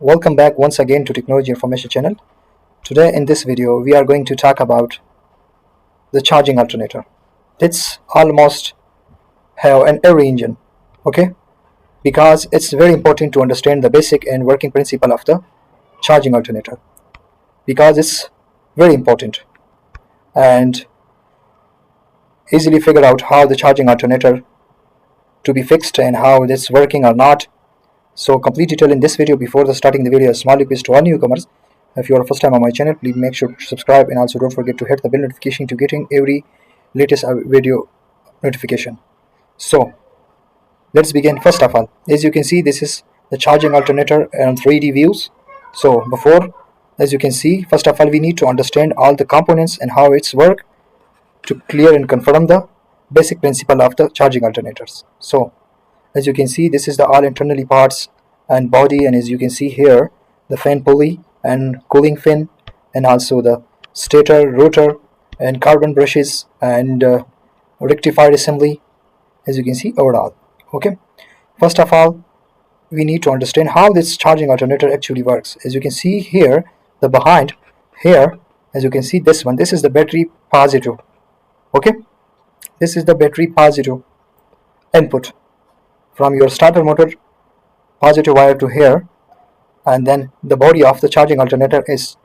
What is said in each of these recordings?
Welcome back once again to Technology Information Channel. Today in this video we are going to talk about the charging alternator. It's almost have an every engine, okay? Because it's very important to understand the basic and working principle of the charging alternator. Because it's very important and easily figure out how the charging alternator to be fixed and how it's working or not. So complete detail in this video. Before starting the video, a small request to all newcomers. If you are first time on my channel, please make sure to subscribe and also don't forget to hit the bell notification to getting every latest video notification. So let's begin. First of all, as you can see, this is the charging alternator and 3D views. So before, as you can see, first of all, we need to understand all the components and how it's work to clear and confirm the basic principle of the charging alternators. So as you can see, this is the all internally parts and body, and as you can see here, the fan pulley and cooling fin, and also the stator, rotor, and carbon brushes and rectifier assembly, as you can see overall. Okay, first of all, we need to understand how this charging alternator actually works. As you can see here, the behind here, as you can see this one, this is the battery positive. Okay, this is the battery positive input from your starter motor positive wire to here, and then the body of the charging alternator is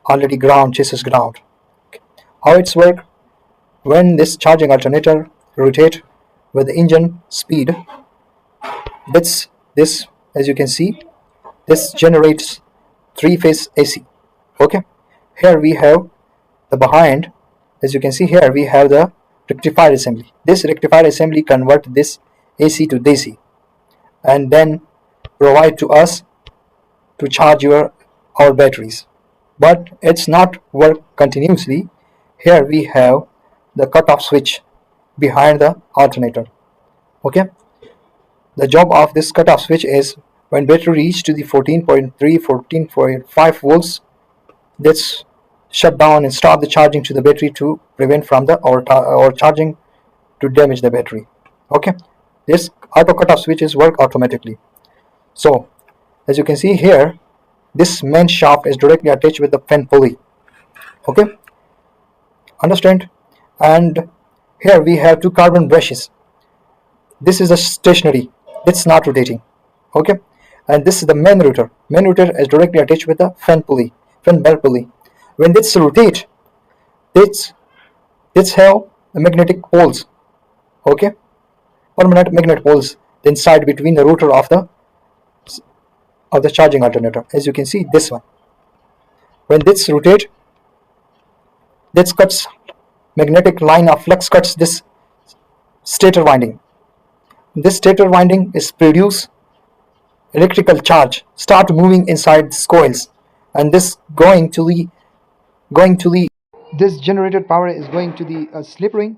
already ground, chassis ground. Okay. How it's work? When this charging alternator rotate with the engine speed, this as you can see, this generates three-phase AC. Okay, here we have the behind, as you can see here we have the rectifier assembly. This rectifier assembly convert this AC to DC and then provide to us to charge our batteries, but it's not work continuously. Here we have the cutoff switch behind the alternator. Okay, the job of this cutoff switch is when battery reach to the 14.5 volts, let's shut down and stop the charging to the battery to prevent from the overcharging to damage the battery. Okay, this auto cutoff switches work automatically. So as you can see here, this main shaft is directly attached with the fan pulley. Okay, understand? And here we have two carbon brushes. This is a stationary, it's not rotating. Okay, and this is the main rotor. Main rotor is directly attached with the fan pulley, fan belt pulley. When this rotate, this have magnetic poles. Okay, permanent magnet poles inside between the rotor of the charging alternator. As you can see, this one, when this rotate, this cuts magnetic line of flux, cuts this stator winding. This stator winding is produce electrical charge, start moving inside these coils, and this going to the this generated power is going to the slip ring,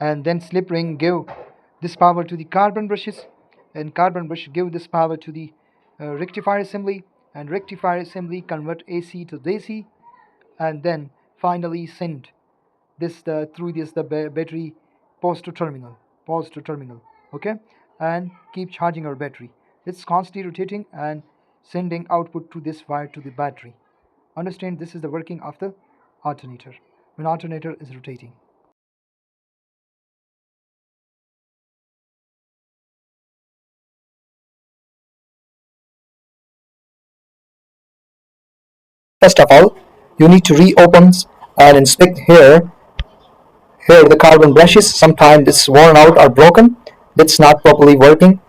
and then slip ring give this power to the carbon brushes, and carbon brush give this power to the rectifier assembly, and rectifier assembly convert AC to DC, and then finally send this through this the battery pose to terminal. Okay, and keep charging our battery. It's constantly rotating and sending output to this wire to the battery. Understand, this is the working of the alternator when alternator is rotating. First of all, you need to reopen and inspect here the carbon brushes. Sometimes it's worn out or broken, it's not properly working,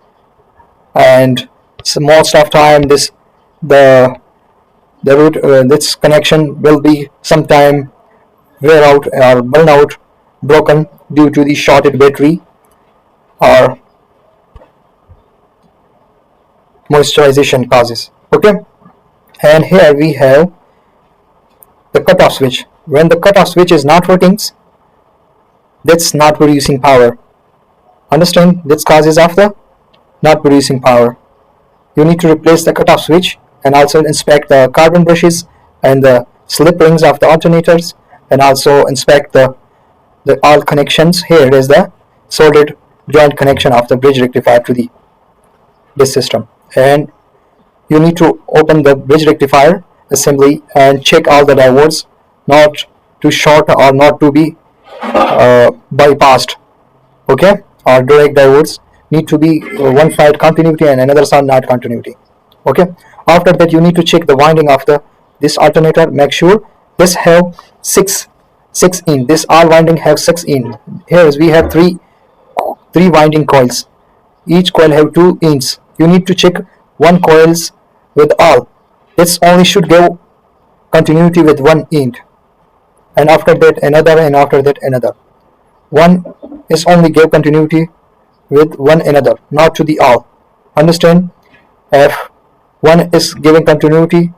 and so most of time this this connection will be sometime wear out or burn out, broken due to the shorted battery or moisturization causes. Okay, and here we have the cutoff switch. When the cutoff switch is not working, that's not producing power. Understand, this causes of the not producing power. You need to replace the cutoff switch and also inspect the carbon brushes and the slip rings of the alternators, and also inspect the all connections. Here is the soldered joint connection of the bridge rectifier to this system, and you need to open the bridge rectifier assembly and check all the diodes not to short or not to be bypassed. Okay, or direct diodes need to be one side continuity and another side not continuity. Okay, after that you need to check the winding of the this alternator. Make sure this have six in, this all winding have 6 in. Here we have three winding coils, each coil have 2 ins. You need to check one coils with all, this only should give continuity with 1 int, and after that another, and after that another. One is only give continuity with one another, not to the all. Understand? If one is giving continuity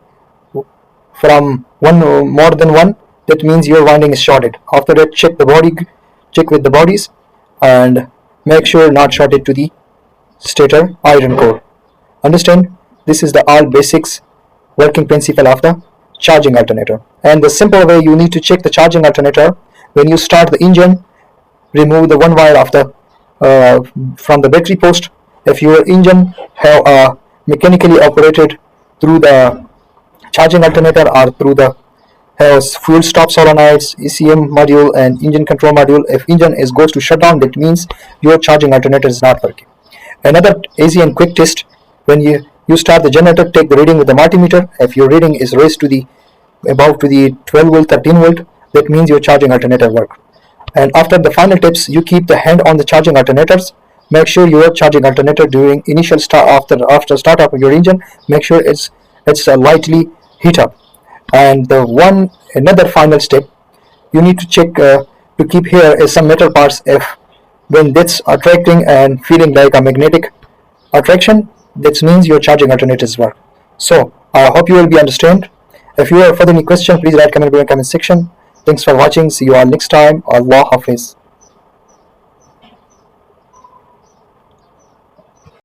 from one more than one, that means your winding is shorted. After that, check with the bodies, and make sure not shorted to the stator iron core. Understand? This is the all basics working principle of the charging alternator. And the simple way you need to check the charging alternator: when you start the engine, remove the one wire of the from the battery post. If your engine have mechanically operated through the charging alternator or through the has fuel stop solenoids, ECM module, and engine control module, if engine is goes to shut down, that means your charging alternator is not working. Another easy and quick test: when you start the generator, take the reading with the multimeter. If your reading is raised to the above to the 12 volt, 13 volt, that means your charging alternator work. And after the final tips, you keep the hand on the charging alternators. Make sure your charging alternator during initial start, after startup of your engine, make sure it's lightly heat up. And the one another final step, you need to check to keep here is some metal parts. If when that's attracting and feeling like a magnetic attraction, that means your charging alternators work. So I hope you will be understand. If you have further any question, please write comment below in comment section. Thanks for watching. See you all next time. Allah Hafiz.